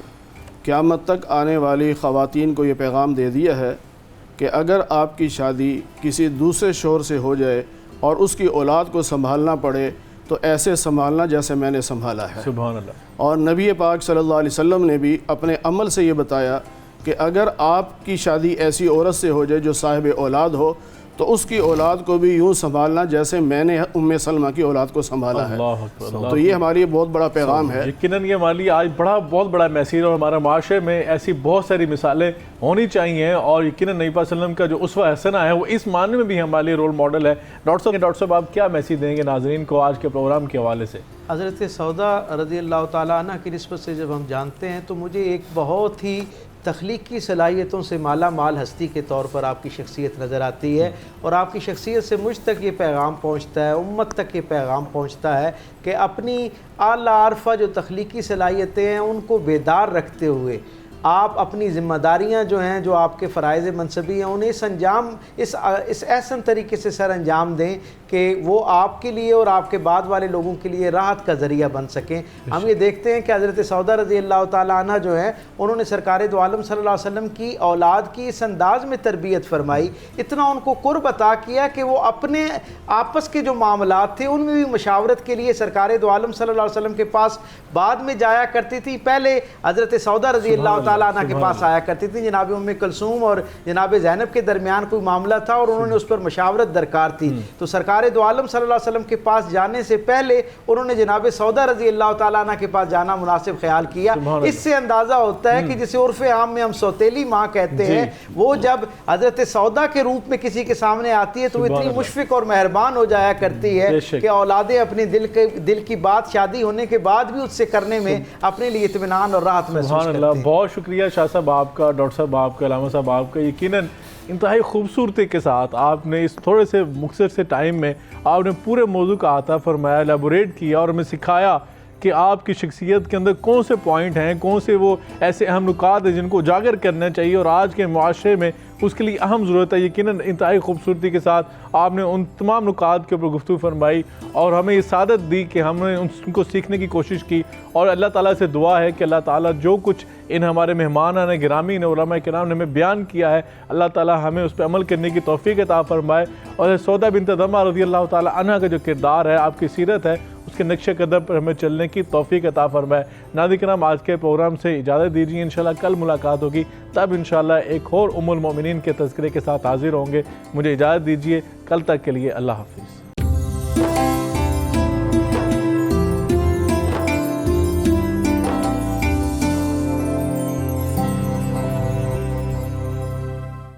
قیامت تک آنے والی خواتین کو یہ پیغام دے دیا ہے کہ اگر آپ کی شادی کسی دوسرے شوہر سے ہو جائے اور اس کی اولاد کو سنبھالنا پڑے تو ایسے سنبھالنا جیسے میں نے سنبھالا ہے۔ سبحان اللہ۔ اور نبی پاک صلی اللہ علیہ وسلم نے بھی اپنے عمل سے یہ بتایا کہ اگر آپ کی شادی ایسی عورت سے ہو جائے جو صاحب اولاد ہو تو اس کی اولاد کو بھی یوں سنبھالنا جیسے میں نے ام سلمہ کی اولاد کو سنبھالا ہے. اللہ اکبر. تو یہ ہمارے لیے بہت بڑا پیغام ہے. یقیناً یہ ہمارے لیے آج بہت بڑا میسیج، اور ہمارے معاشرے میں ایسی بہت ساری مثالیں ہونی چاہیے، اور یقیناً نبی پاک صلی اللہ علیہ وسلم کا جو اسوہ حسنہ ہے وہ اس معنی میں بھی ہمارے لیے رول ماڈل ہے. ڈاکٹر صاحب آپ کیا میسیج دیں گے ناظرین کو آج کے پروگرام کے حوالے سے؟ حضرت سودا رضی اللہ تعالیٰ عنہ کی نسبت سے جب ہم جانتے ہیں تو مجھے ایک بہت ہی تخلیقی صلاحیتوں سے مالا مال ہستی کے طور پر آپ کی شخصیت نظر آتی ہے، اور آپ کی شخصیت سے مجھ تک یہ پیغام پہنچتا ہے، امت تک یہ پیغام پہنچتا ہے کہ اپنی اعلیٰ عرفہ جو تخلیقی صلاحیتیں ہیں ان کو بیدار رکھتے ہوئے آپ اپنی ذمہ داریاں جو ہیں، جو آپ کے فرائض منصبی ہیں، انہیں اس احسن طریقے سے سر انجام دیں کہ وہ آپ کے لیے اور آپ کے بعد والے لوگوں کے لیے راحت کا ذریعہ بن سکیں. ہم یہ دیکھتے ہیں کہ حضرت سودا رضی اللہ تعالیٰ عنہ جو ہیں انہوں نے سرکار دو عالم صلی اللہ علیہ وسلم کی اولاد کی اس انداز میں تربیت فرمائی، اتنا ان کو قرب عطا کیا کہ وہ اپنے آپس کے جو معاملات تھے ان میں بھی مشاورت کے لیے سرکار دو عالم صلی اللہ علیہ وسلم کے پاس بعد میں جایا کرتی تھی. پہلے حضرت سودا رضی اللہ تعالیٰ عنہ کے پاس آیا کرتی تھی. جناب ام کلثوم اور جناب زینب کے درمیان کوئی معاملہ تھا اور انہوں نے اس پر مشاورت درکار تھی، تو سرکار دو عالم صلی اللہ علیہ وسلم کے پاس جانے سے پہلے انہوں نے جناب سودا رضی اللہ تعالیٰ عنہ کے پاس جانا مناسب خیال کیا. اس سے اندازہ ہوتا ہے کہ جسے عرف عام میں ہم سوتیلی ماں کہتے ہیں، وہ جب حضرت سودا کے روپ میں کسی کے سامنے آتی ہے تو وہ اتنی مشفق اور مہربان ہو جایا کرتی ہے کہ اولادیں اپنے دل کی بات شادی ہونے کے بعد بھی اس سے کرنے میں اپنے لیے اطمینان اور راحت محسوس کرتے ہیں. بہت شکریہ شاہ صاحب آپ کا، ڈاکٹر صاحب آپ کا، علامہ صاحب آپ کا. یقیناً انتہائی خوبصورتی کے ساتھ آپ نے اس تھوڑے سے مختصر سے ٹائم میں آپ نے پورے موضوع کا احاطہ فرمایا، ایلیبوریٹ کیا، اور ہمیں سکھایا کہ آپ کی شخصیت کے اندر کون سے پوائنٹ ہیں، کون سے وہ ایسے اہم نکات ہیں جن کو اجاگر کرنا چاہیے، اور آج کے معاشرے میں اس کے لیے اہم ضرورت ہے. یقیناً انتہائی خوبصورتی کے ساتھ آپ نے ان تمام نکات کے اوپر گفتگو فرمائی اور ہمیں یہ سعادت دی کہ ہم نے ان کو سیکھنے کی کوشش کی. اور اللہ تعالیٰ سے دعا ہے کہ اللہ تعالیٰ جو کچھ ان ہمارے مہمانان گرامی نے، علماء کرام نے ہمیں بیان کیا ہے، اللہ تعالیٰ ہمیں اس پہ عمل کرنے کی توفیق عطا فرمائے. اور سودا بنت زمعہ رضی اللہ تعالیٰ عنہ کا جو کردار ہے، آپ کی سیرت ہے، اس کے نقش قدم پر ہمیں چلنے کی توفیق عطا فرمائے. ناظرین کرام آج کے پروگرام سے اجازت دیجیے، انشاءاللہ کل ملاقات ہوگی، تب انشاءاللہ ایک اور ام المومنین کے تذکرے کے ساتھ حاضر ہوں گے. مجھے اجازت دیجیے، کل تک کے لیے اللہ حافظ.